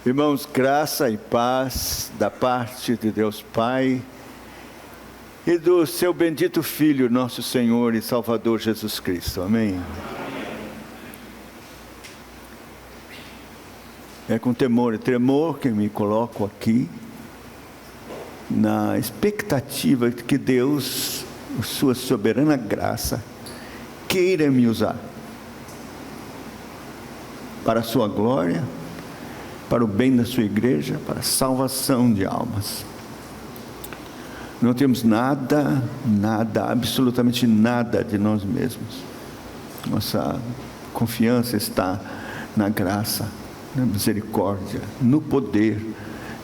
Irmãos, graça e paz da parte de Deus Pai e do seu bendito Filho, nosso Senhor e Salvador Jesus Cristo. Amém. É com temor e tremor que me coloco aqui, na expectativa de que Deus, por sua soberana graça, queira me usar para a sua glória, para o bem da sua igreja, para a salvação de almas. Não temos nada, absolutamente nada de nós mesmos. Nossa confiança está na graça, na misericórdia, no poder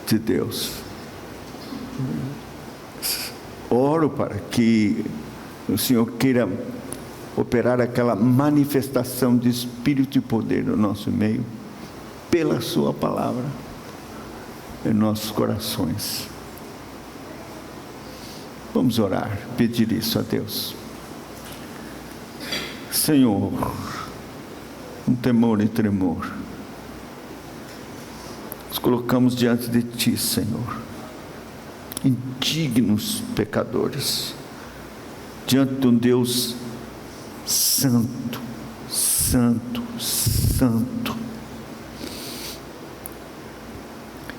de Deus. Oro para que o Senhor queira operar aquela manifestação de Espírito e poder no nosso meio, pela sua palavra, em nossos corações. Vamos orar, pedir isso a Deus. Senhor, com temor e tremor, nos colocamos diante de Ti, Senhor, indignos pecadores, diante de um Deus santo, santo, santo.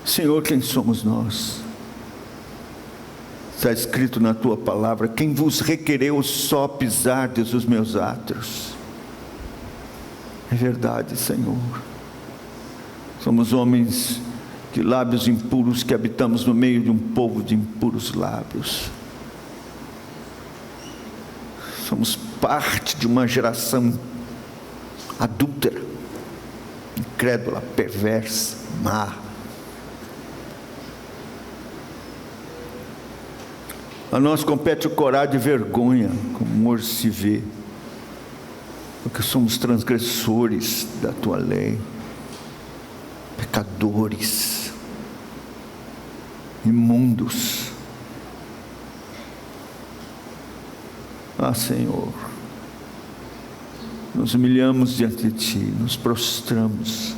Senhor, quem somos nós? Está escrito na Tua palavra: quem vos requereu só pisardes os meus átrios. É verdade, Senhor. Somos homens de lábios impuros que habitamos no meio de um povo de impuros lábios. Somos parte de uma geração adúltera, incrédula, perversa, má. A nós compete o coragem e vergonha, como hoje se vê, porque somos transgressores da Tua lei, pecadores, imundos. Ah, Senhor, nos humilhamos diante de Ti, nos prostramos,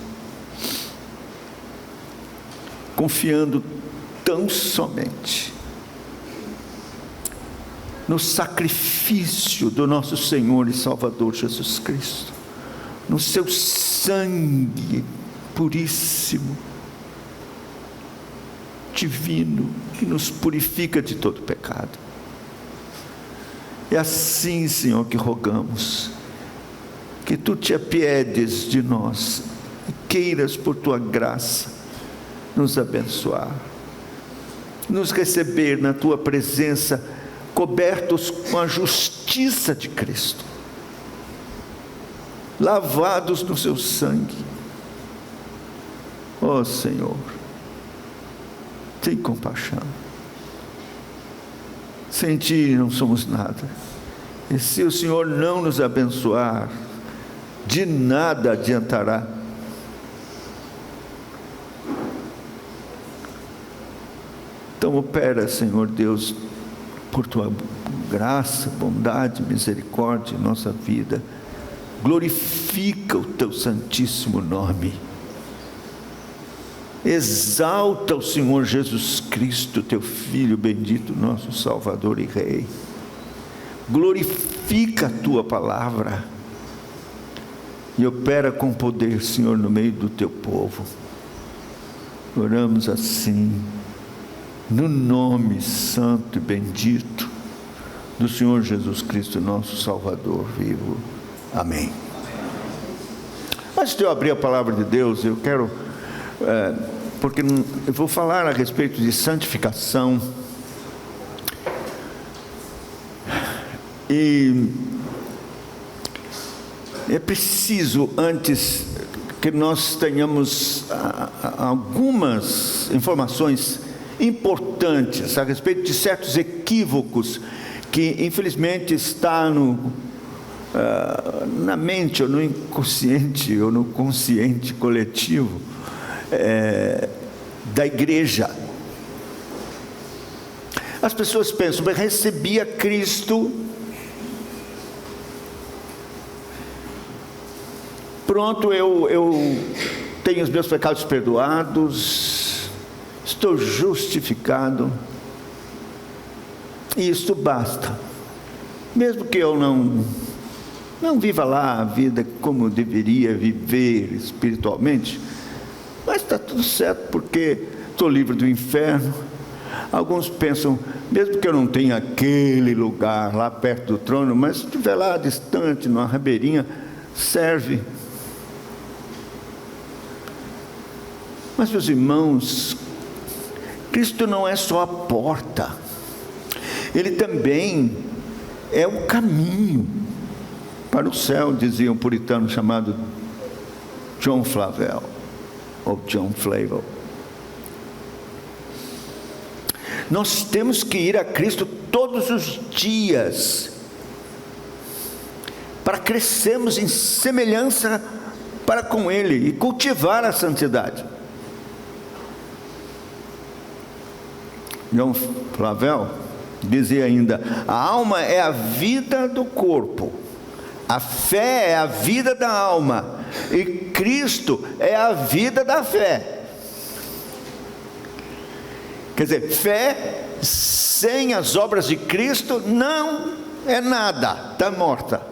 confiando tão somente no sacrifício do nosso Senhor e Salvador Jesus Cristo, no seu sangue puríssimo, divino, que nos purifica de todo pecado. É assim, Senhor, que rogamos, que Tu te apiedes de nós, e queiras por Tua graça nos abençoar, nos receber na Tua presença, cobertos com a justiça de Cristo, lavados no seu sangue. Ó Senhor, tem compaixão. Sem Ti não somos nada, e se o Senhor não nos abençoar, de nada adiantará. Então opera, Senhor Deus, por Tua graça, bondade, misericórdia em nossa vida. Glorifica o Teu santíssimo nome. Exalta o Senhor Jesus Cristo, Teu Filho bendito, nosso Salvador e Rei. Glorifica a Tua palavra e opera com poder, Senhor, no meio do Teu povo. Oramos assim, no nome santo e bendito do Senhor Jesus Cristo, nosso Salvador vivo. Amém. Antes de eu abrir a palavra de Deus, eu quero, porque eu vou falar a respeito de santificação, e é preciso, antes que nós tenhamos algumas informações importantes a respeito de certos equívocos que infelizmente está na mente, ou no inconsciente, ou no consciente coletivo da igreja. As pessoas pensam: mas recebi a Cristo, pronto, eu tenho os meus pecados perdoados, estou justificado, e isto basta. Mesmo que eu não viva lá a vida como eu deveria viver espiritualmente, mas está tudo certo, porque estou livre do inferno. Alguns pensam, mesmo que eu não tenha aquele lugar lá perto do trono, mas se estiver lá distante, numa ribeirinha, serve. Mas, meus irmãos, Cristo não é só a porta, Ele também é o caminho para o céu, dizia um puritano chamado John Flavel, ou John Flavel. Nós temos que ir a Cristo todos os dias, para crescermos em semelhança para com Ele, e cultivar a santidade. John Flavel dizia ainda: a alma é a vida do corpo, a fé é a vida da alma, e Cristo é a vida da fé. Quer dizer, fé sem as obras de Cristo não é nada, está morta.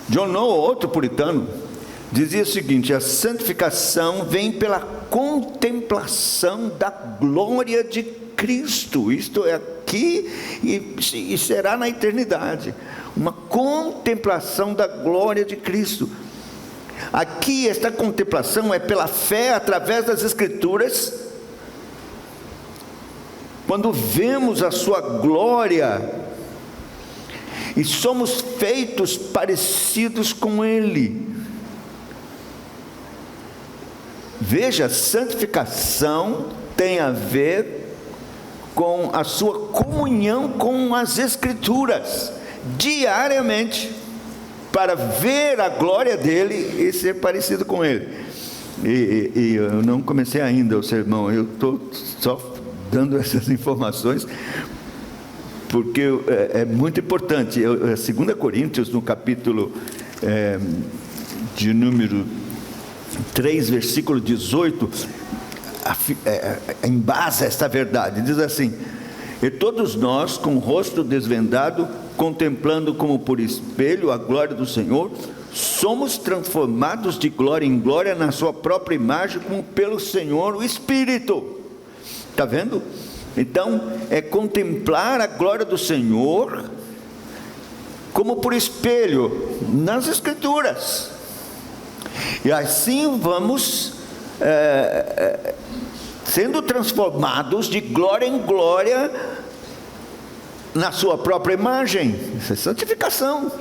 John Noel, outro puritano, dizia o seguinte: a santificação vem pela contemplação da glória de Cristo. Isto é aqui e será na eternidade. Uma contemplação da glória de Cristo. Aqui esta contemplação é pela fé através das Escrituras. Quando vemos a sua glória e somos feitos parecidos com Ele. Veja, santificação tem a ver com a sua comunhão com as Escrituras, diariamente, para ver a glória dele e ser parecido com ele. E eu não comecei ainda o sermão, eu estou só dando essas informações, porque é muito importante. 2 Coríntios, no capítulo de número 3, versículo 18, embasa esta verdade. Diz assim: e todos nós, com o rosto desvendado, contemplando como por espelho a glória do Senhor, somos transformados de glória em glória na sua própria imagem, como pelo Senhor o Espírito. Está vendo? Então, é contemplar a glória do Senhor como por espelho nas Escrituras. E assim vamos sendo transformados de glória em glória na sua própria imagem. Isso é santificação.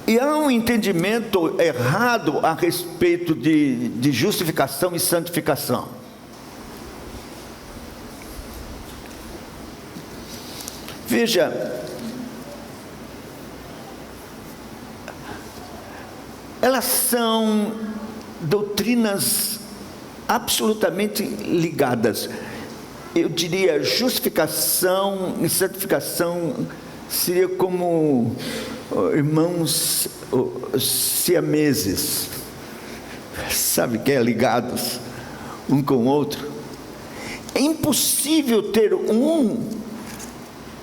E há um entendimento errado a respeito de justificação e santificação. Veja, elas são doutrinas absolutamente ligadas. Eu diria, justificação e santificação seria como irmãos siameses, sabe que é ligados um com o outro. É impossível ter um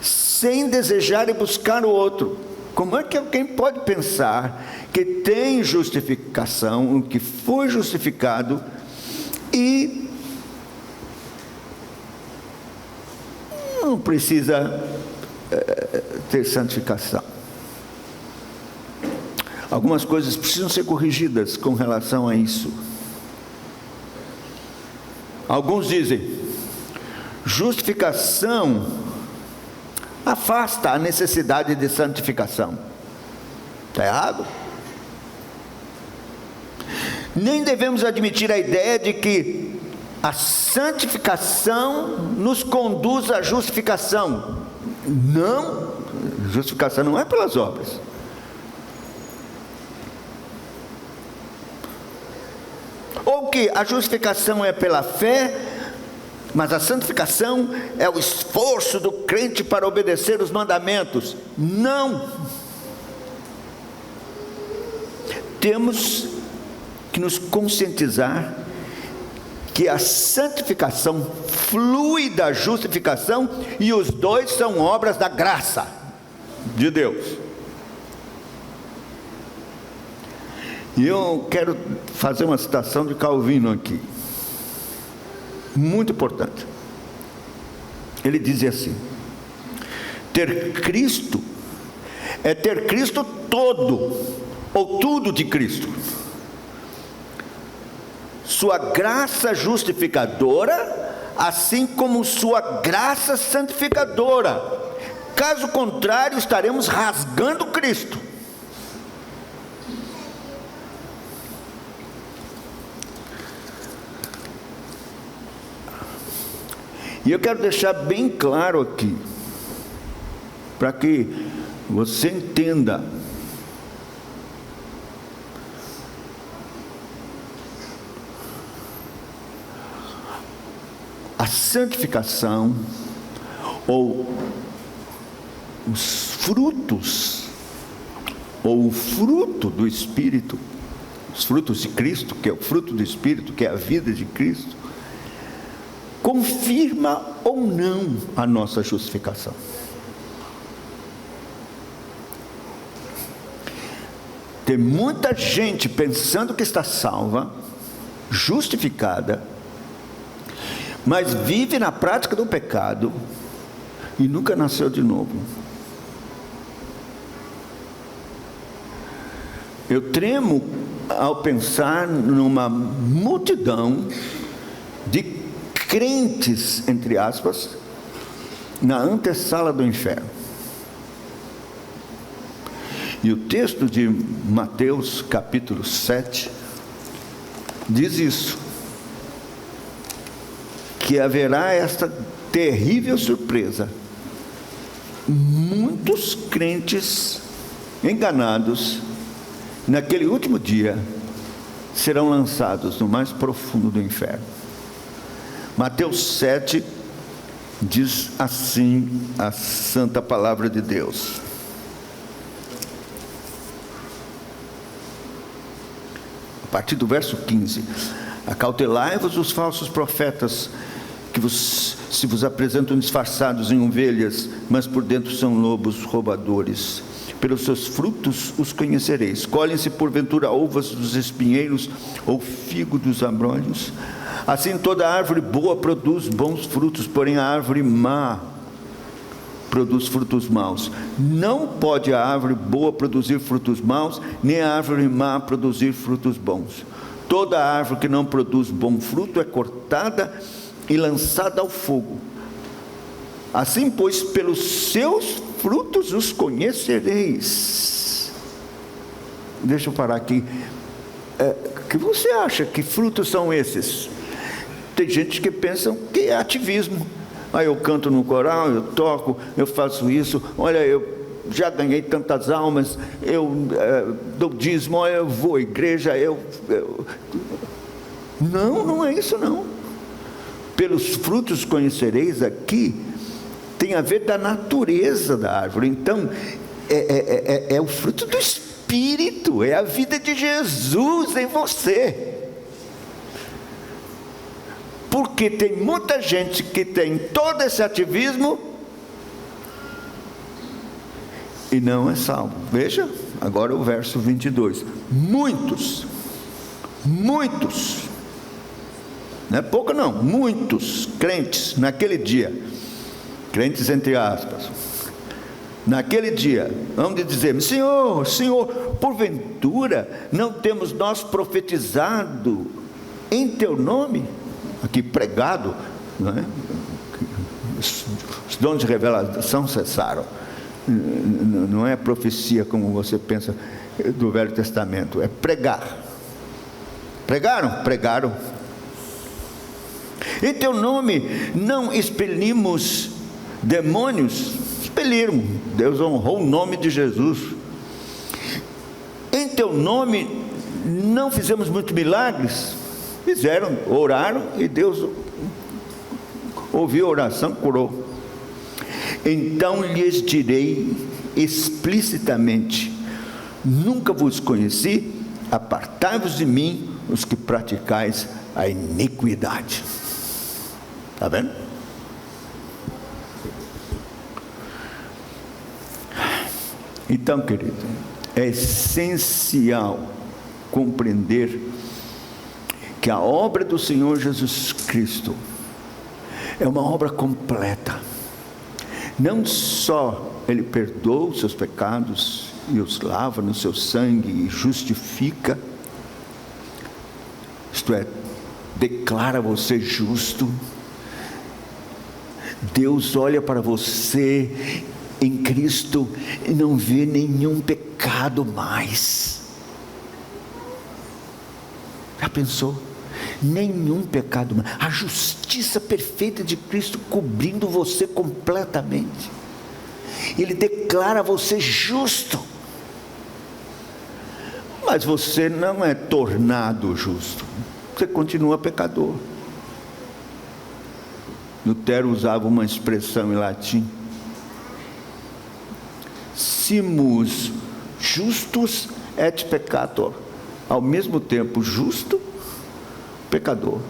sem desejar e buscar o outro. Como é que alguém pode pensar que tem justificação, que foi justificado, e não precisa ter santificação? Algumas coisas precisam ser corrigidas com relação a isso. Alguns dizem, justificação afasta a necessidade de santificação. Está errado? Nem devemos admitir a ideia de que a santificação nos conduz à justificação. Não, justificação não é pelas obras. Ou que a justificação é pela fé, mas a santificação é o esforço do crente para obedecer os mandamentos. Não. Temos que nos conscientizar que a santificação flui da justificação e os dois são obras da graça de Deus. E eu quero fazer uma citação de Calvino aqui, muito importante. Ele diz assim: ter Cristo é ter Cristo todo, ou tudo de Cristo. Sua graça justificadora, assim como sua graça santificadora. Caso contrário, estaremos rasgando Cristo. E eu quero deixar bem claro aqui, para que você entenda. A santificação, ou os frutos, ou o fruto do Espírito, os frutos de Cristo, que é o fruto do Espírito, que é a vida de Cristo, confirma ou não a nossa justificação. Tem muita gente pensando que está salva, justificada, mas vive na prática do pecado e nunca nasceu de novo. Eu tremo ao pensar numa multidão de crentes, entre aspas, na antessala do inferno. E o texto de Mateus capítulo 7 diz isso, que haverá esta terrível surpresa: muitos crentes enganados naquele último dia serão lançados no mais profundo do inferno. Mateus 7 diz assim a santa palavra de Deus: a partir do verso 15: acautelai-vos dos falsos profetas, que se vos apresentam disfarçados em ovelhas, mas por dentro são lobos roubadores. Pelos seus frutos os conhecereis. Colhem-se porventura uvas dos espinheiros, ou figo dos abrolhos? Assim toda árvore boa produz bons frutos, porém a árvore má produz frutos maus. Não pode a árvore boa produzir frutos maus, nem a árvore má produzir frutos bons. Toda árvore que não produz bom fruto é cortada e lançada ao fogo. Assim, pois, pelos seus frutos os conhecereis. Deixa eu parar aqui. Que você acha que frutos são esses? Tem gente que pensa que é ativismo. Eu canto no coral, eu toco, eu faço isso. Olha, eu já ganhei tantas almas, eu dou dízimo, eu vou à igreja, Não é isso não. Pelos frutos conhecereis aqui, tem a ver da natureza da árvore. Então, é o fruto do Espírito, é a vida de Jesus em você. Porque tem muita gente que tem todo esse ativismo e não é salvo. Veja, agora o verso 22. Muitos, não é pouco não, muitos crentes naquele dia, crentes entre aspas, naquele dia, vão dizer: Senhor, porventura não temos nós profetizado em teu nome? Aqui pregado, não é? Os dons de revelação cessaram. Não é profecia como você pensa do Velho Testamento, é pregar. Pregaram. Em teu nome não expelimos demônios? Expeliram. Deus honrou o nome de Jesus. Em teu nome não fizemos muitos milagres? fizeram, oraram e Deus ouviu a oração, curou. Então lhes direi explicitamente: nunca vos conheci, apartai-vos de mim, os que praticais a iniquidade. Está vendo? Então, querido, é essencial compreender que a obra do Senhor Jesus Cristo é uma obra completa. Não só Ele perdoa os seus pecados e os lava no seu sangue e justifica, isto é, declara você justo. Deus olha para você em Cristo e não vê nenhum pecado mais. Já pensou? Nenhum pecado mais. A justiça perfeita de Cristo cobrindo você completamente. Ele declara você justo. Mas você não é tornado justo. Você continua pecador. Lutero usava uma expressão em latim: simus justus et peccator. Ao mesmo tempo justo, pecador.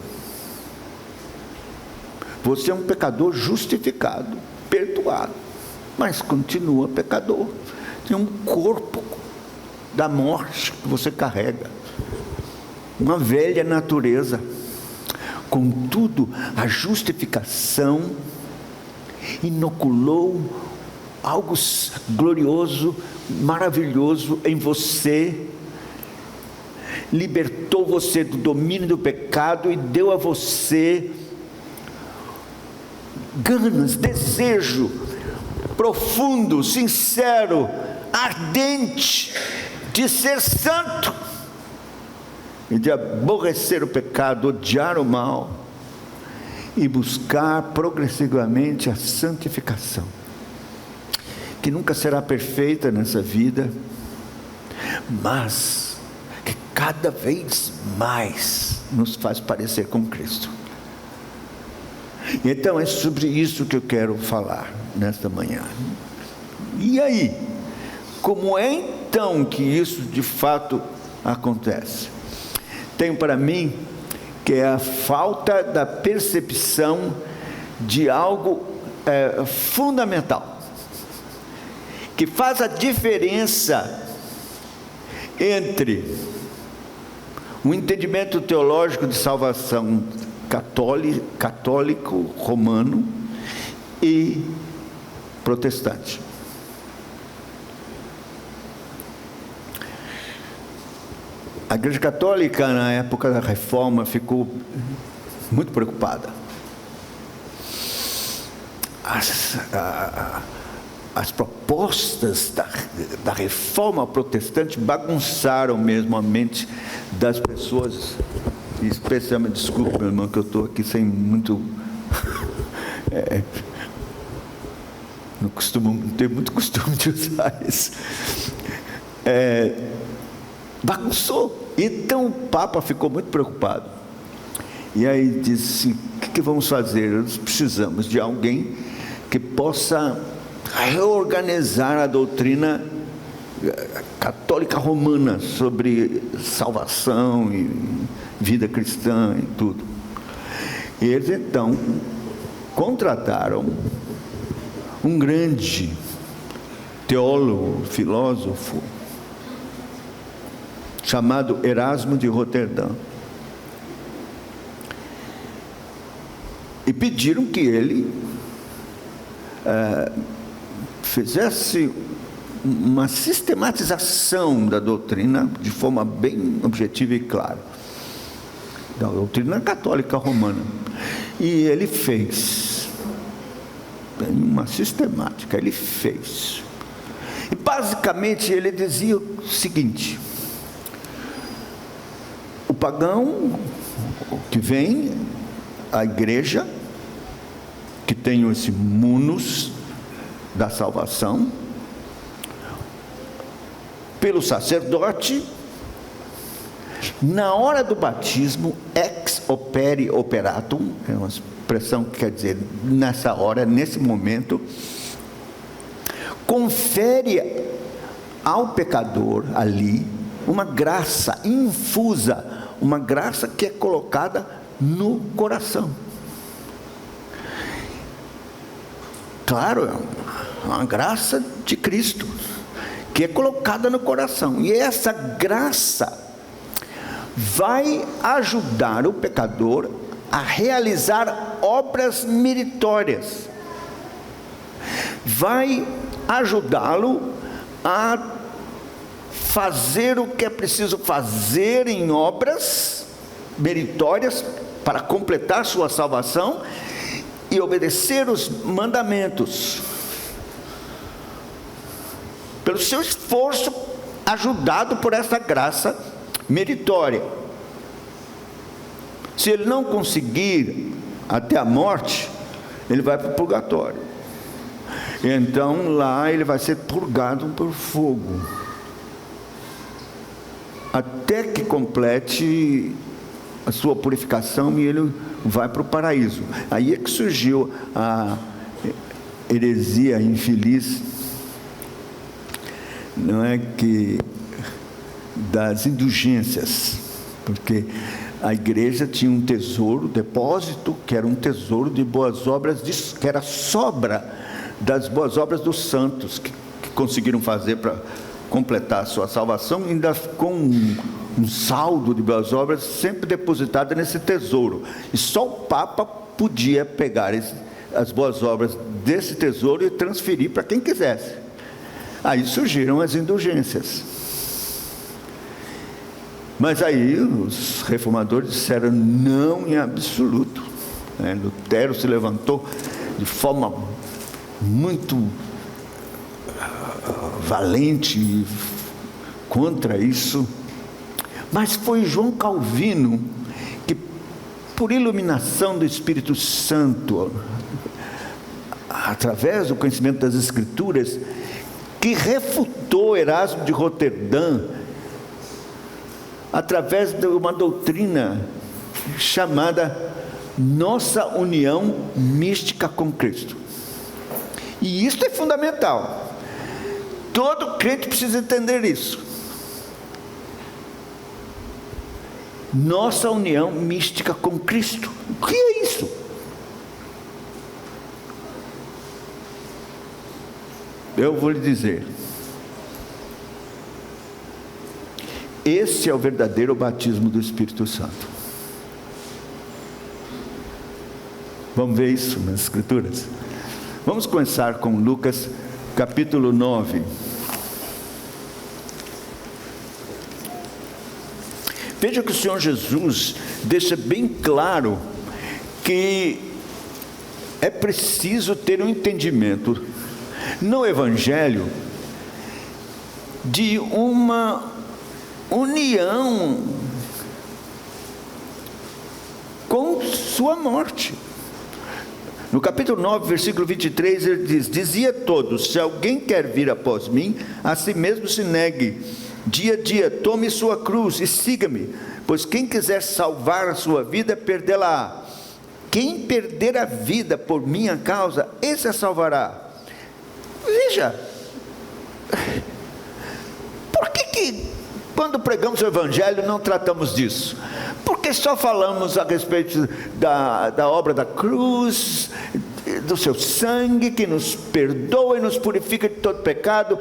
Você é um pecador justificado, perdoado, mas continua pecador. Tem um corpo da morte que você carrega, uma velha natureza. Contudo, a justificação inoculou algo glorioso, maravilhoso em você, libertou você do domínio do pecado e deu a você ganas, desejo profundo, sincero, ardente de ser santo e de aborrecer o pecado, odiar o mal e buscar progressivamente a santificação, que nunca será perfeita nessa vida, mas que cada vez mais nos faz parecer com Cristo. Então é sobre isso que eu quero falar nesta manhã. E aí, como é então que isso de fato acontece? Tenho para mim que é a falta da percepção de algo fundamental, que faz a diferença entre o entendimento teológico de salvação católico romano e protestante. A Igreja Católica, na época da Reforma, ficou muito preocupada. As propostas da Reforma Protestante bagunçaram mesmo a mente das pessoas, especialmente, desculpa, meu irmão, que eu estou aqui sem muito... não tenho muito costume de usar isso. Bagunçou. Então o Papa ficou muito preocupado. E aí disse: o que vamos fazer? Nós precisamos de alguém que possa reorganizar a doutrina católica romana sobre salvação e vida cristã e tudo. E eles então contrataram um grande teólogo, filósofo, chamado Erasmo de Roterdã, e pediram que ele fizesse uma sistematização da doutrina de forma bem objetiva e clara, da doutrina católica romana. E ele fez uma sistemática, ele fez. E basicamente ele dizia o seguinte: o pagão que vem à igreja, que tem esse munus da salvação, pelo sacerdote, Na hora do batismo, ex opere operatum, é uma expressão que quer dizer nessa hora, nesse momento, confere ao pecador ali uma graça infusa, uma graça que é colocada no coração. Claro, é uma graça de Cristo, que é colocada no coração, e essa graça vai ajudar o pecador a realizar obras meritórias, vai ajudá-lo a fazer o que é preciso fazer em obras meritórias para completar sua salvação e obedecer os mandamentos, pelo seu esforço, ajudado por essa graça meritória. Se ele não conseguir até a morte, ele vai para o purgatório. Então lá ele vai ser purgado por fogo, até que complete a sua purificação e ele vai para o paraíso. Aí é que surgiu a heresia infeliz, não é, que das indulgências, porque a igreja tinha um tesouro, depósito, que era um tesouro de boas obras, que era sobra das boas obras dos santos, que conseguiram fazer para completar a sua salvação, ainda com um saldo de boas obras sempre depositado nesse tesouro, e só o Papa podia pegar as boas obras desse tesouro e transferir para quem quisesse. Aí surgiram as indulgências. Mas aí os reformadores disseram não em absoluto. Lutero se levantou de forma muito valente contra isso. Mas foi João Calvino que, por iluminação do Espírito Santo, através do conhecimento das Escrituras, que refutou Erasmo de Roterdã, através de uma doutrina chamada nossa união mística com Cristo. E isso é fundamental. Todo crente precisa entender isso. Nossa união mística com Cristo. O que é isso? Eu vou lhe dizer. Esse é o verdadeiro batismo do Espírito Santo. Vamos ver isso nas Escrituras? Vamos começar com Lucas capítulo 9. Veja que o Senhor Jesus deixa bem claro que é preciso ter um entendimento no Evangelho de uma união com sua morte. No capítulo 9, versículo 23, ele diz: dizia a todos: se alguém quer vir após mim, a si mesmo se negue, dia a dia, tome sua cruz e siga-me, pois quem quiser salvar a sua vida, perdê-la-á. Quem perder a vida por minha causa, esse a salvará. Veja, por que quando pregamos o Evangelho não tratamos disso? Porque só falamos a respeito da obra da cruz, do seu sangue que nos perdoa e nos purifica de todo pecado.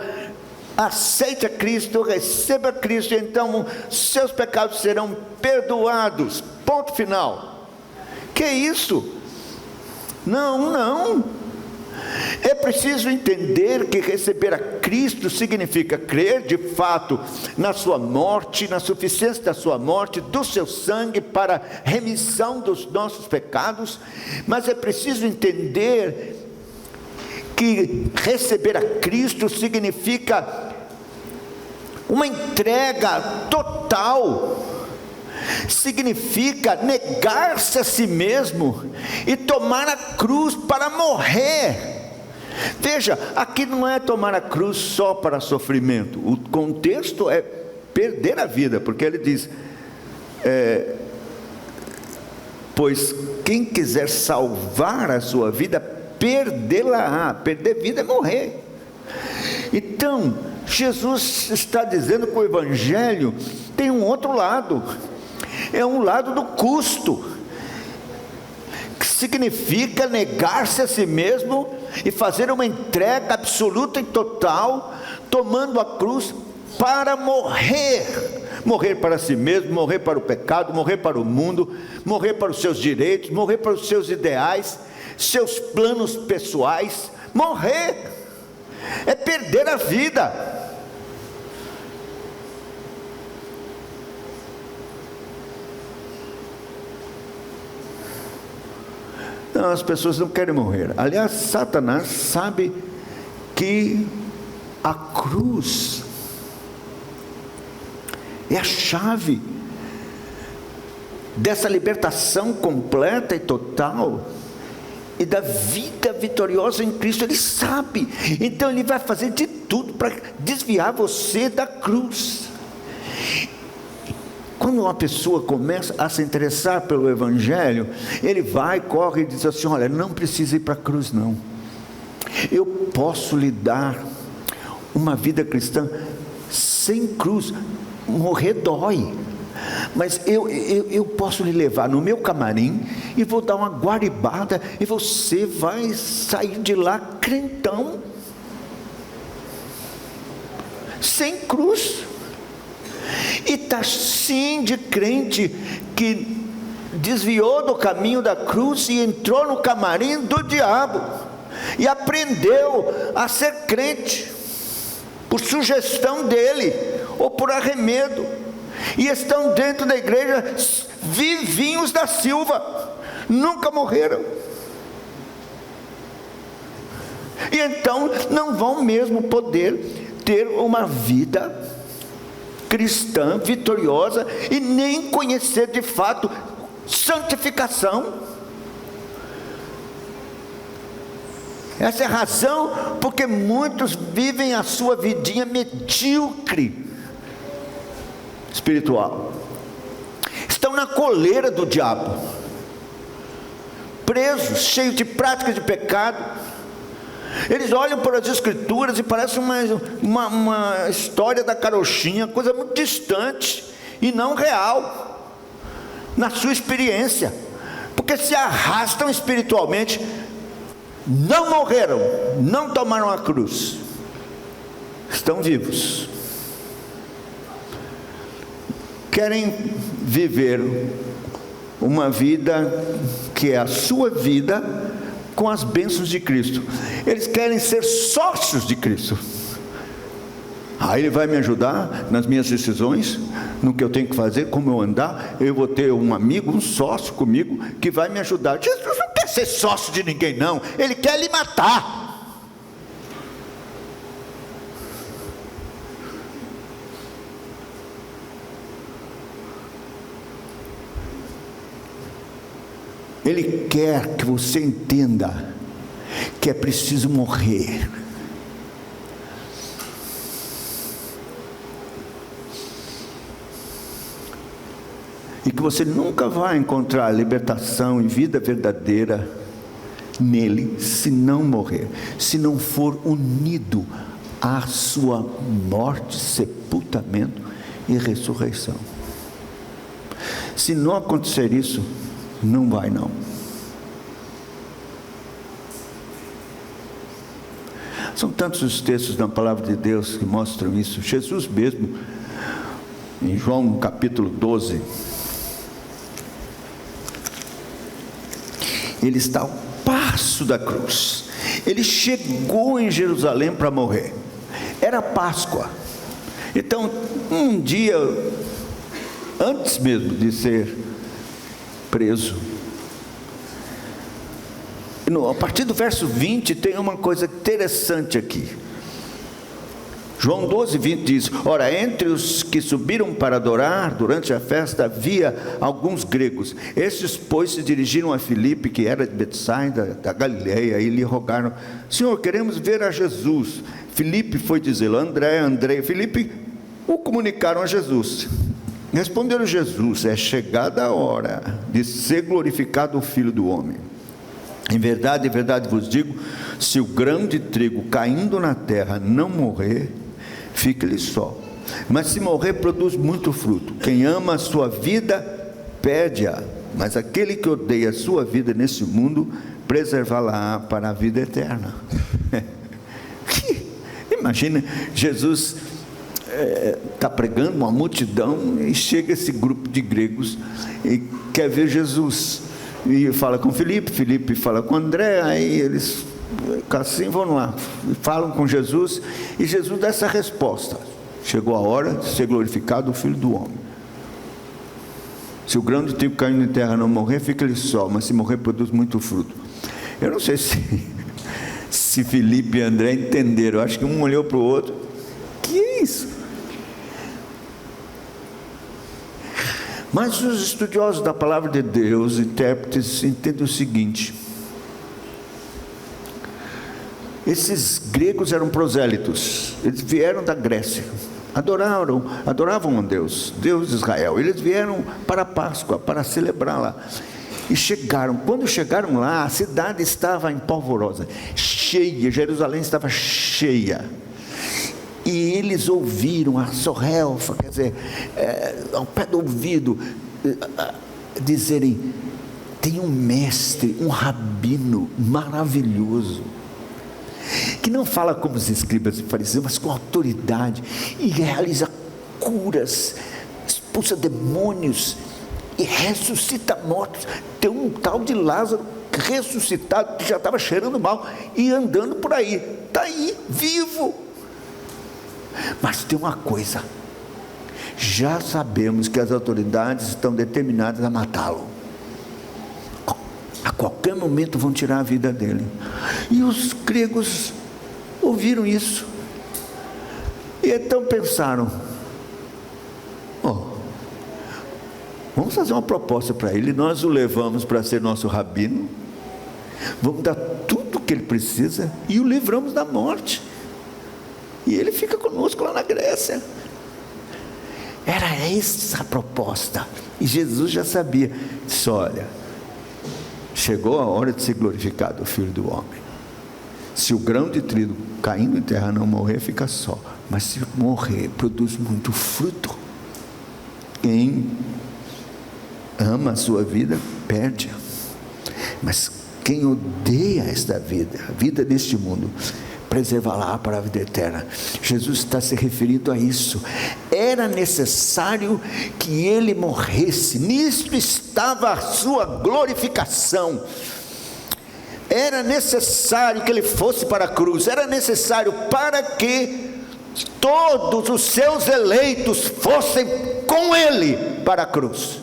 Aceite a Cristo, receba Cristo, e então seus pecados serão perdoados. Ponto final. Que isso? Não. É preciso entender que receber a Cristo significa crer de fato na sua morte, na suficiência da sua morte, do seu sangue para remissão dos nossos pecados. Mas é preciso entender que receber a Cristo significa uma entrega total, significa negar-se a si mesmo e tomar a cruz para morrer. Veja, aqui não é tomar a cruz só para sofrimento, o contexto é perder a vida, porque ele diz: Pois quem quiser salvar a sua vida, perdê-la-á. Perder vida é morrer. Então, Jesus está dizendo que o Evangelho tem um outro lado. É um lado do custo, que significa negar-se a si mesmo e fazer uma entrega absoluta e total, tomando a cruz para morrer. Morrer para si mesmo, morrer para o pecado, morrer para o mundo, morrer para os seus direitos, morrer para os seus ideais, seus planos pessoais. Morrer é perder a vida. Não, as pessoas não querem morrer. Aliás, Satanás sabe que a cruz é a chave dessa libertação completa e total e da vida vitoriosa em Cristo. Ele sabe, então ele vai fazer de tudo para desviar você da cruz. Quando uma pessoa começa a se interessar pelo Evangelho, ele vai, corre e diz assim: olha, não precisa ir para a cruz não, eu posso lhe dar uma vida cristã sem cruz. Morrer dói, mas eu posso lhe levar no meu camarim e vou dar uma guaribada e você vai sair de lá crentão, sem cruz. E está sim de crente que desviou do caminho da cruz e entrou no camarim do diabo e aprendeu a ser crente por sugestão dele ou por arremedo, e estão dentro da igreja vivinhos da Silva, nunca morreram, e então não vão mesmo poder ter uma vida cristã vitoriosa e nem conhecer de fato santificação. Essa é a razão porque muitos vivem a sua vidinha medíocre espiritual, estão na coleira do diabo, presos, cheios de práticas de pecado. Eles olham para as escrituras e parece uma história da carochinha, coisa muito distante e não real na sua experiência, porque se arrastam espiritualmente, não morreram, não tomaram a cruz, estão vivos, querem viver uma vida que é a sua vida com as bênçãos de Cristo. Eles querem ser sócios de Cristo. Ele vai me ajudar nas minhas decisões, no que eu tenho que fazer, como eu andar. Eu vou ter um amigo, um sócio comigo, que vai me ajudar. Jesus não quer ser sócio de ninguém não, ele quer lhe matar. Ele quer que você entenda que é preciso morrer. E que você nunca vai encontrar libertação e vida verdadeira nele, se não morrer, se não for unido à sua morte, sepultamento e ressurreição. Se não acontecer isso, não vai não. São tantos os textos na palavra de Deus que mostram isso. Jesus mesmo, em João capítulo 12, ele está ao passo da cruz. Ele chegou em Jerusalém para morrer. Era Páscoa. Então, um dia antes mesmo de ser preso, a partir do verso 20 tem uma coisa interessante aqui. João 12, 20 diz: ora, entre os que subiram para adorar durante a festa havia alguns gregos. Estes, pois, se dirigiram a Filipe, que era de Betsaida, da Galileia, e lhe rogaram: Senhor, queremos ver a Jesus. Filipe foi dizê-lo: André, Filipe o comunicaram a Jesus. Respondeu Jesus: é chegada a hora de ser glorificado o Filho do Homem. Em verdade vos digo, se o grão de trigo caindo na terra não morrer, fica-lhe só. Mas se morrer, produz muito fruto. Quem ama a sua vida, perde-a. Mas aquele que odeia a sua vida nesse mundo, preservá-la para a vida eterna. Imagina, Jesus está pregando uma multidão e chega esse grupo de gregos e quer ver Jesus. E fala com Filipe fala com André, aí eles assim vão lá, falam com Jesus, e Jesus dá essa resposta: chegou a hora de ser glorificado o Filho do Homem. Se o grão de trigo caindo em terra não morrer, fica ele só, mas se morrer, produz muito fruto. Eu não sei se Filipe e André entenderam. Eu acho que um olhou para o outro: que é isso? Mas os estudiosos da palavra de Deus, intérpretes, entendem o seguinte: esses gregos eram prosélitos, eles vieram da Grécia, adoravam a Deus de Israel. Eles vieram para a Páscoa, para celebrá-la, e quando chegaram lá, a cidade estava em polvorosa, cheia, Jerusalém estava cheia, e eles ouviram a sorrelfa, quer dizer, ao pé do ouvido, dizerem: tem um mestre, um rabino maravilhoso, que não fala como os escribas e fariseus, mas com autoridade, e realiza curas, expulsa demônios e ressuscita mortos. Tem um tal de Lázaro ressuscitado, que já estava cheirando mal e andando por aí, está aí, vivo. Mas tem uma coisa: já sabemos que as autoridades estão determinadas a matá-lo. A qualquer momento vão tirar a vida dele. E os gregos ouviram isso, e então pensaram: vamos fazer uma proposta para ele. Nós o levamos para ser nosso rabino, vamos dar tudo o que ele precisa e o livramos da morte, e ele fica conosco lá na Grécia. Era essa a proposta. E Jesus já sabia. Disse: olha, chegou a hora de ser glorificado o Filho do Homem. Se o grão de trigo caindo em terra não morrer, fica só, mas se morrer, produz muito fruto. Quem ama a sua vida, perde-a. Mas quem odeia esta vida, a vida deste mundo, preserva-la para a vida eterna. Jesus está se referindo a isso. Era necessário que ele morresse, nisto estava a sua glorificação. Era necessário que ele fosse para a cruz, era necessário para que todos os seus eleitos fossem com ele para a cruz,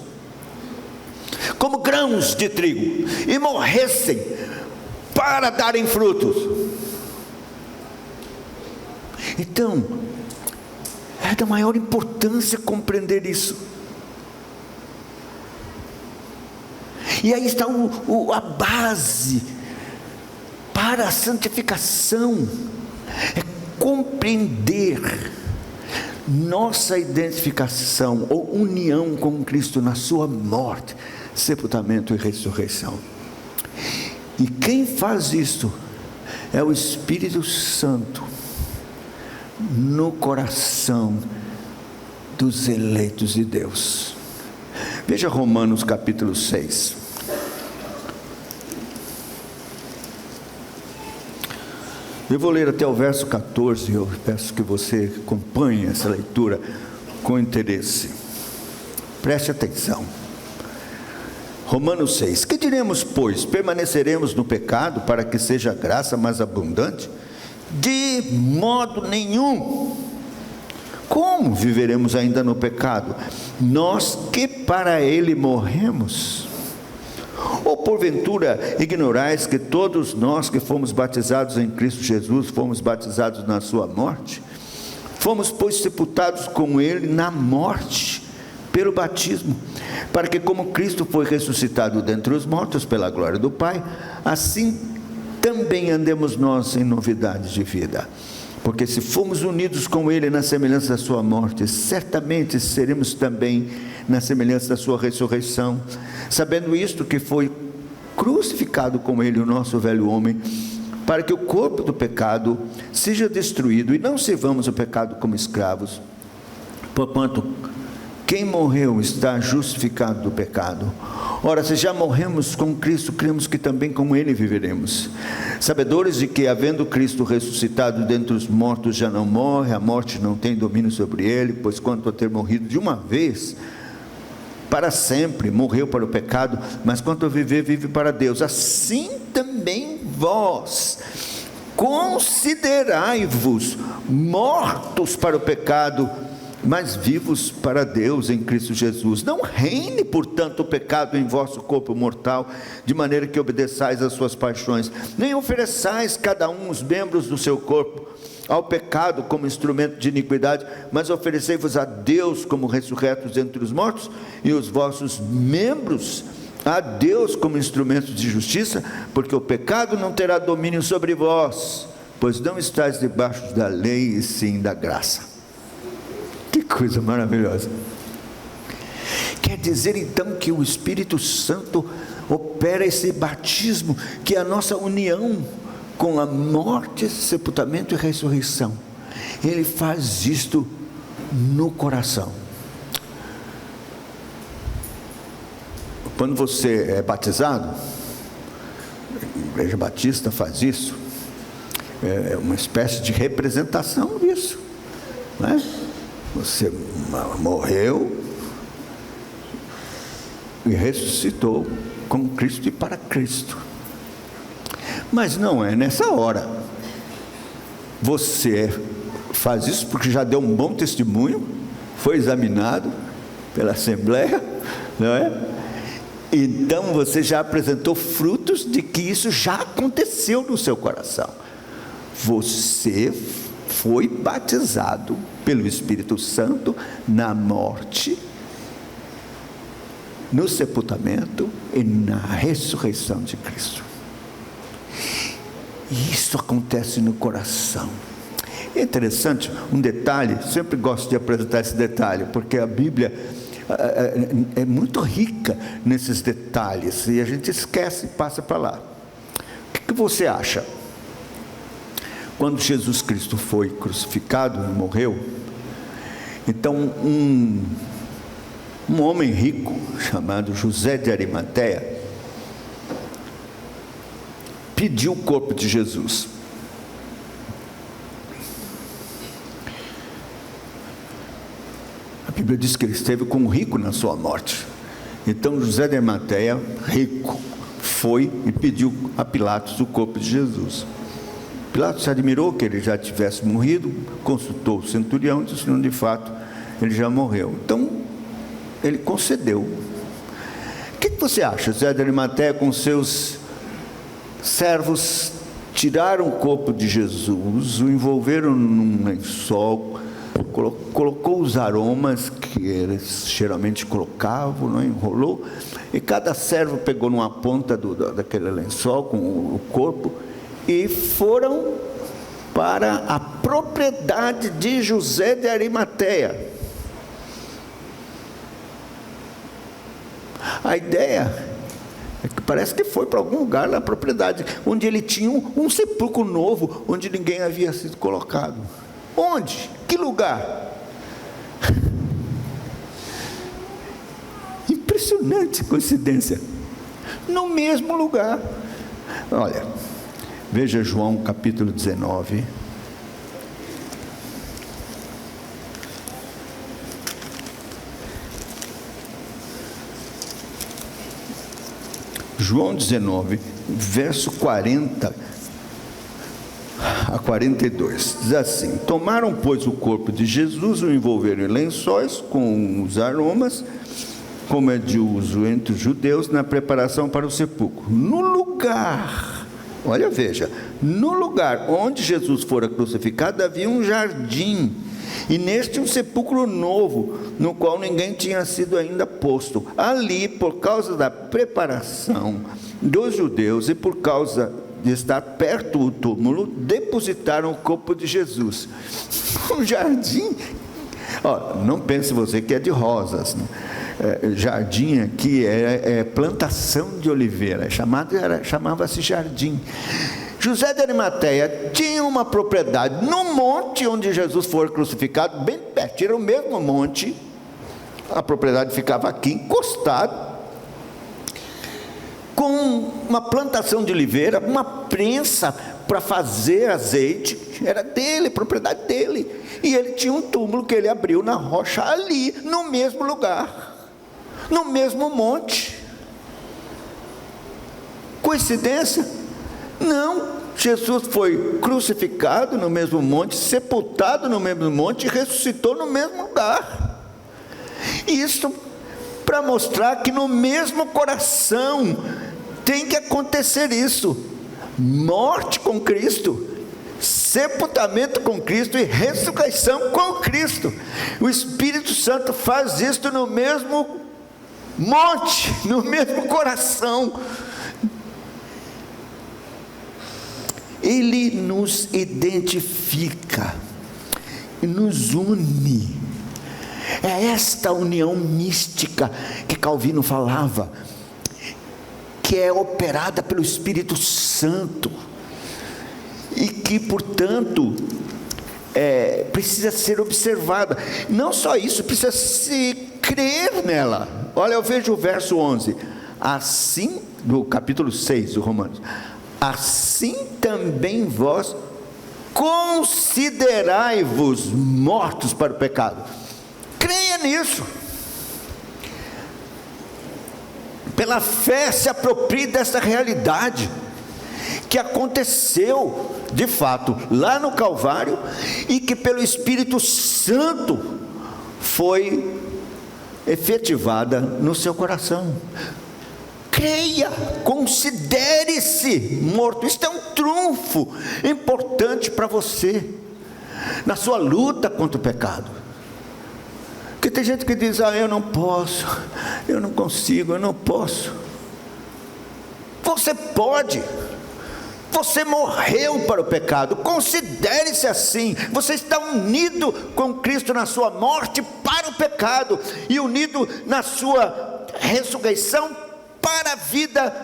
como grãos de trigo, e morressem para darem frutos. Então, é da maior importância compreender isso. E aí está a base para a santificação: é compreender nossa identificação ou união com Cristo na sua morte, sepultamento e ressurreição. E quem faz isso é o Espírito Santo no coração dos eleitos de Deus. Veja Romanos capítulo 6. Eu vou ler até o verso 14, eu peço que você acompanhe essa leitura com interesse. Preste atenção. Romanos 6. Que diremos, pois? Permaneceremos no pecado para que seja a graça mais abundante? De modo nenhum. Como viveremos ainda no pecado, nós que para ele morremos? Ou porventura ignorais que todos nós que fomos batizados em Cristo Jesus, fomos batizados na sua morte? Fomos, pois, sepultados com ele na morte, pelo batismo, para que como Cristo foi ressuscitado dentre os mortos pela glória do Pai, assim também andemos nós em novidades de vida. Porque se formos unidos com Ele na semelhança da sua morte, certamente seremos também na semelhança da sua ressurreição, sabendo isto, que foi crucificado com Ele o nosso velho homem, para que o corpo do pecado seja destruído, e não sirvamos o pecado como escravos. Porquanto, quem morreu está justificado do pecado. Ora, se já morremos com Cristo, cremos que também com Ele viveremos, sabedores de que, havendo Cristo ressuscitado dentre os mortos, já não morre, a morte não tem domínio sobre Ele, pois quanto a ter morrido de uma vez, para sempre, morreu para o pecado, mas quanto a viver, vive para Deus. Assim também vós, considerai-vos mortos para o pecado, mas vivos para Deus em Cristo Jesus. Não reine, portanto, o pecado em vosso corpo mortal, de maneira que obedeçais às suas paixões, nem ofereçais cada um os membros do seu corpo ao pecado como instrumento de iniquidade, mas oferecei-vos a Deus como ressurretos entre os mortos, e os vossos membros a Deus como instrumentos de justiça, porque o pecado não terá domínio sobre vós, pois não estáis debaixo da lei, e sim da graça. Que coisa maravilhosa! Quer dizer então que o Espírito Santo opera esse batismo, que é a nossa união com a morte, sepultamento e ressurreição. Ele faz isto no coração. Quando você é batizado, a Igreja Batista faz isso, é uma espécie de representação disso, não é? Você morreu e ressuscitou com Cristo e para Cristo. Mas não é nessa hora. Você faz isso porque já deu um bom testemunho, foi examinado pela Assembleia, não é? Então você já apresentou frutos de que isso já aconteceu no seu coração. Você foi batizado pelo Espírito Santo na morte, no sepultamento e na ressurreição de Cristo. E isso acontece no coração. É interessante, um detalhe, sempre gosto de apresentar esse detalhe, porque a Bíblia é muito rica nesses detalhes, e a gente esquece e passa para lá. O que você acha? Quando Jesus Cristo foi crucificado e morreu, então um homem rico, chamado José de Arimateia, pediu o corpo de Jesus. A Bíblia diz que ele esteve com um rico na sua morte. Então José de Arimateia, rico, foi e pediu a Pilatos o corpo de Jesus. Pilatos se admirou que ele já tivesse morrido, consultou o centurião e disse que de fato ele já morreu. Então ele concedeu. O que você acha? José de Arimateia com seus servos tiraram o corpo de Jesus, o envolveram num lençol, colocou os aromas que eles geralmente colocavam, não enrolou, e cada servo pegou numa ponta daquele lençol com o corpo e foram para a propriedade de José de Arimateia. A ideia é que parece que foi para algum lugar na propriedade, onde ele tinha um sepulcro novo, onde ninguém havia sido colocado. Onde? Que lugar? Impressionante coincidência. No mesmo lugar. Olha, veja João capítulo 19. João 19, verso 40 a 42, diz assim: tomaram, pois, o corpo de Jesus, o envolveram em lençóis com os aromas, como é de uso entre os judeus, na preparação para o sepulcro. No lugar, olha, veja, no lugar onde Jesus fora crucificado, havia um jardim, e neste um sepulcro novo, no qual ninguém tinha sido ainda posto. Ali, por causa da preparação dos judeus e por causa de estar perto do túmulo, depositaram o corpo de Jesus. Um jardim, não pense você que é de rosas, né? Jardim aqui é plantação de oliveira, chamava-se jardim. José de Arimateia tinha uma propriedade no monte onde Jesus foi crucificado, bem perto, era o mesmo monte, a propriedade ficava aqui, encostado, com uma plantação de oliveira, uma prensa para fazer azeite, era dele, propriedade dele, e ele tinha um túmulo que ele abriu na rocha ali, no mesmo lugar, no mesmo monte. Coincidência? Não. Jesus foi crucificado no mesmo monte, sepultado no mesmo monte e ressuscitou no mesmo lugar. Isso para mostrar que no mesmo coração tem que acontecer isso: morte com Cristo, sepultamento com Cristo e ressurreição com Cristo. O Espírito Santo faz isso no mesmo monte, no mesmo coração. Ele nos identifica, nos une. É esta união mística que Calvino falava, que é operada pelo Espírito Santo e que, portanto, precisa ser observada. Não só isso, precisa se crer nela. Olha, eu vejo o verso 11, assim, do capítulo 6 do Romanos: assim também vós considerai-vos mortos para o pecado. Creia nisso. Pela fé se aproprie dessa realidade que aconteceu de fato lá no Calvário e que pelo Espírito Santo foi efetivada no seu coração. Creia, considere-se morto. Isso é um trunfo importante para você na sua luta contra o pecado. Porque tem gente que diz: eu não posso, eu não consigo, eu não posso. Você pode. Você morreu para o pecado. Considere-se assim. Você está unido com Cristo na sua morte para o pecado e unido na sua ressurreição para a vida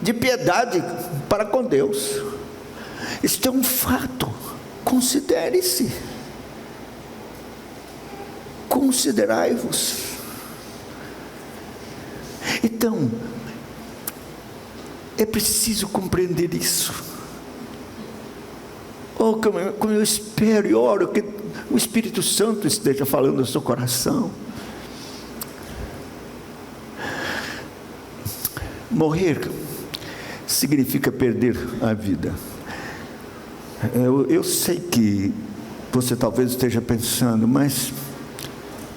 de piedade para com Deus. Isto é um fato. Considere-se. Considerai-vos. Então, é preciso compreender isso. Como eu espero e oro que o Espírito Santo esteja falando no seu coração. Morrer significa perder a vida. Eu sei que você talvez esteja pensando, mas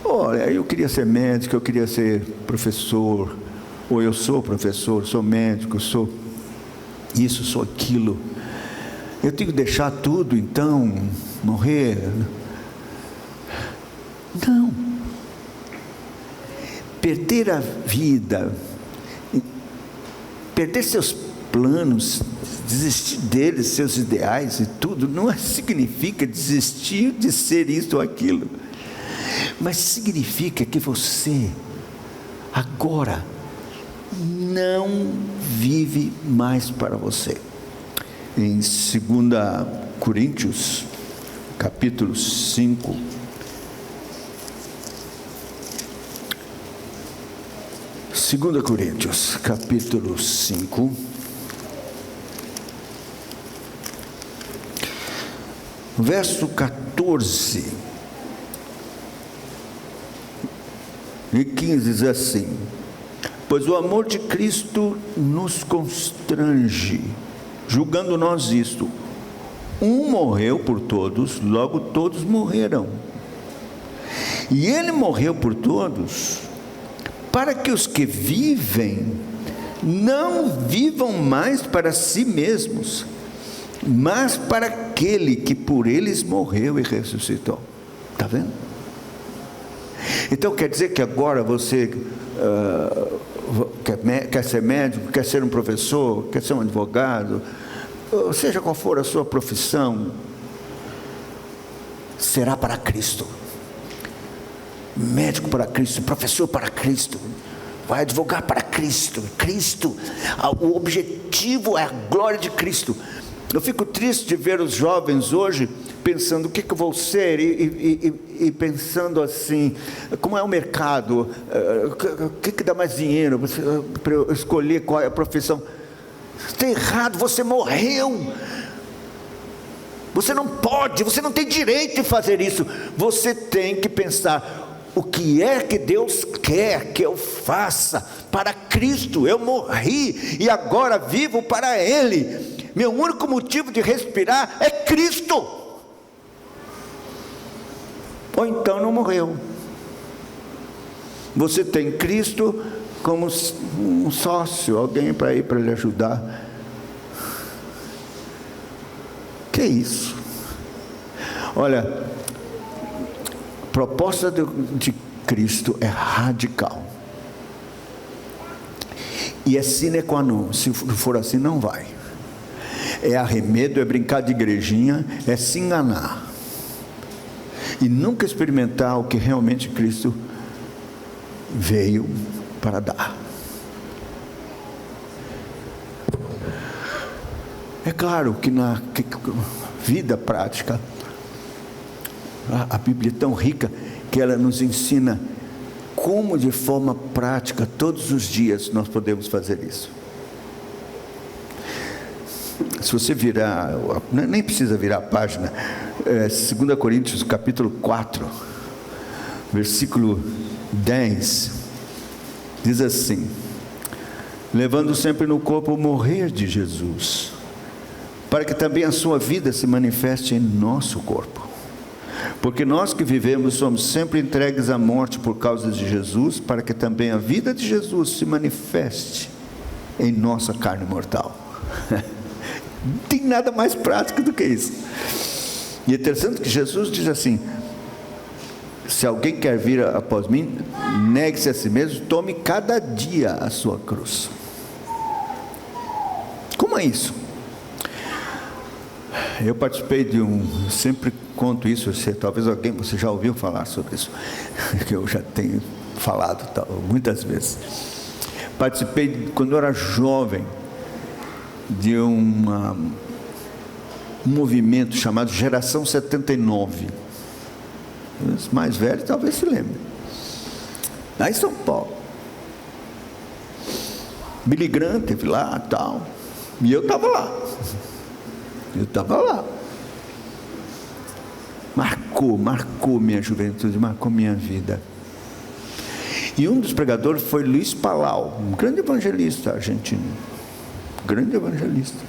olha, eu queria ser médico, eu queria ser professor, ou eu sou professor, sou médico, sou isso, sou aquilo. Eu tenho que deixar tudo, então, morrer? Não. Perder a vida, perder seus planos, desistir deles, seus ideais e tudo, não significa desistir de ser isso ou aquilo, mas significa que você agora não vive mais para você. Em 2 Coríntios, capítulo 5, capítulo 5, verso 14 e 15 diz assim: pois o amor de Cristo nos constrange, julgando nós isto: um morreu por todos, logo todos morrerão. E ele morreu por todos, para que os que vivem não vivam mais para si mesmos, mas para aquele que por eles morreu e ressuscitou. Está vendo? Então quer dizer que agora você quer ser médico, quer ser um professor, quer ser um advogado, ou seja qual for a sua profissão, será para Cristo. Médico para Cristo, professor para Cristo, vai advogar para Cristo. Cristo, o objetivo é a glória de Cristo. Eu fico triste de ver os jovens hoje pensando o que eu vou ser e pensando assim, como é o mercado, o que dá mais dinheiro para eu escolher qual é a profissão. Está errado, você morreu. Você não pode, você não tem direito de fazer isso. Você tem que pensar: o que é que Deus quer que eu faça para Cristo? Eu morri e agora vivo para Ele. Meu único motivo de respirar é Cristo. Ou então não morreu. Você tem Cristo como um sócio, alguém para ir para lhe ajudar. Que é isso? Olha, a proposta de Cristo é radical. E é sine qua non. Se for assim, não vai. É arremedo, é brincar de igrejinha, é se enganar. E nunca experimentar o que realmente Cristo veio para dar. É claro que na vida prática, a Bíblia é tão rica que ela nos ensina como de forma prática, todos os dias, nós podemos fazer isso. Se você virar, nem precisa virar a página, 2 Coríntios capítulo 4, versículo 10, diz assim: levando sempre no corpo o morrer de Jesus, para que também a sua vida se manifeste em nosso corpo. Porque nós que vivemos somos sempre entregues à morte por causa de Jesus, para que também a vida de Jesus se manifeste em nossa carne mortal. Não tem nada mais prático do que isso. E é interessante que Jesus diz assim: se alguém quer vir após mim, negue-se a si mesmo, tome cada dia a sua cruz. Como é isso? Eu participei de sempre conto isso, talvez você já ouviu falar sobre isso, que eu já tenho falado muitas vezes. Participei, quando eu era jovem, de um movimento chamado Geração 79. Os mais velhos talvez se lembrem. Lá em São Paulo. Billy Graham esteve lá e tal. E eu estava lá. Marcou minha juventude, marcou minha vida. E um dos pregadores foi Luiz Palau, um grande evangelista argentino. Grande evangelista.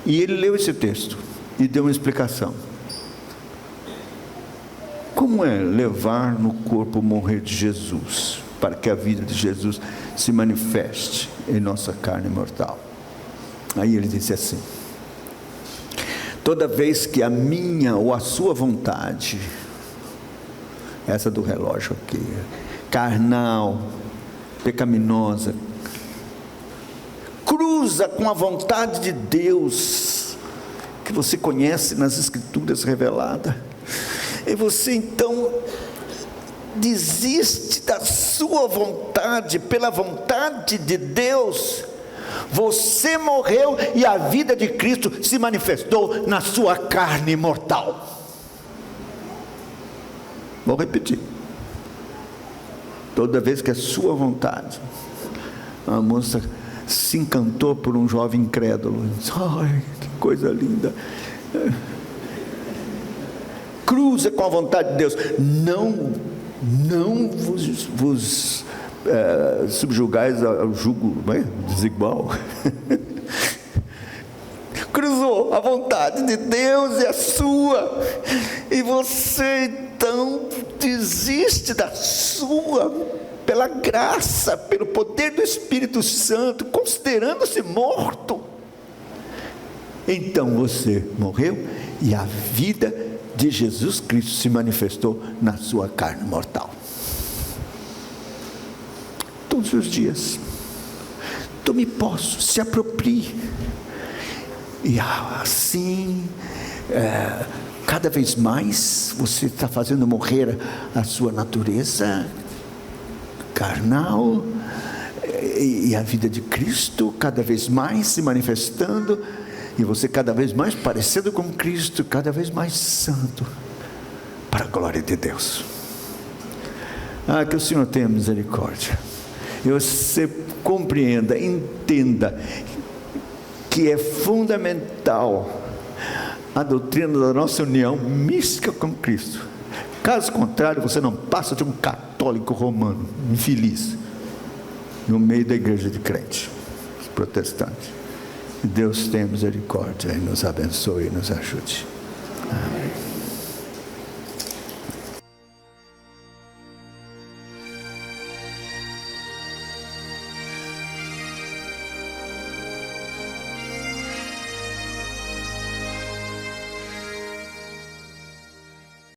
E ele leu esse texto e deu uma explicação. Como é levar no corpo o morrer de Jesus, para que a vida de Jesus se manifeste em nossa carne mortal? Aí ele disse assim: toda vez que a minha ou a sua vontade, essa do relógio aqui, carnal, pecaminosa, cruza com a vontade de Deus, que você conhece nas Escrituras reveladas, e você então desiste da sua vontade pela vontade de Deus, você morreu e a vida de Cristo se manifestou na sua carne mortal. Vou repetir. Toda vez que a sua vontade, a moça se encantou por um jovem incrédulo, disse: ai, que coisa linda, cruza com a vontade de Deus, não vos subjugais ao jugo desigual. Cruzou a vontade de Deus e a sua, e você então desiste da sua, pela graça, pelo poder do Espírito Santo, considerando-se morto. Então você morreu e a vida de Jesus Cristo se manifestou na sua carne mortal. todos os dias. Tome posse, se aproprie. E assim, cada vez mais, você está fazendo morrer a sua natureza carnal, e a vida de Cristo cada vez mais se manifestando, e você cada vez mais parecendo com Cristo, cada vez mais santo, para a glória de Deus. Que o Senhor tenha misericórdia, e você compreenda, entenda, que é fundamental a doutrina da nossa união mística com Cristo. Caso contrário, você não passa de um católico romano, infeliz, no meio da igreja de crente, os protestantes. Deus tenha misericórdia e nos abençoe e nos ajude. Amém.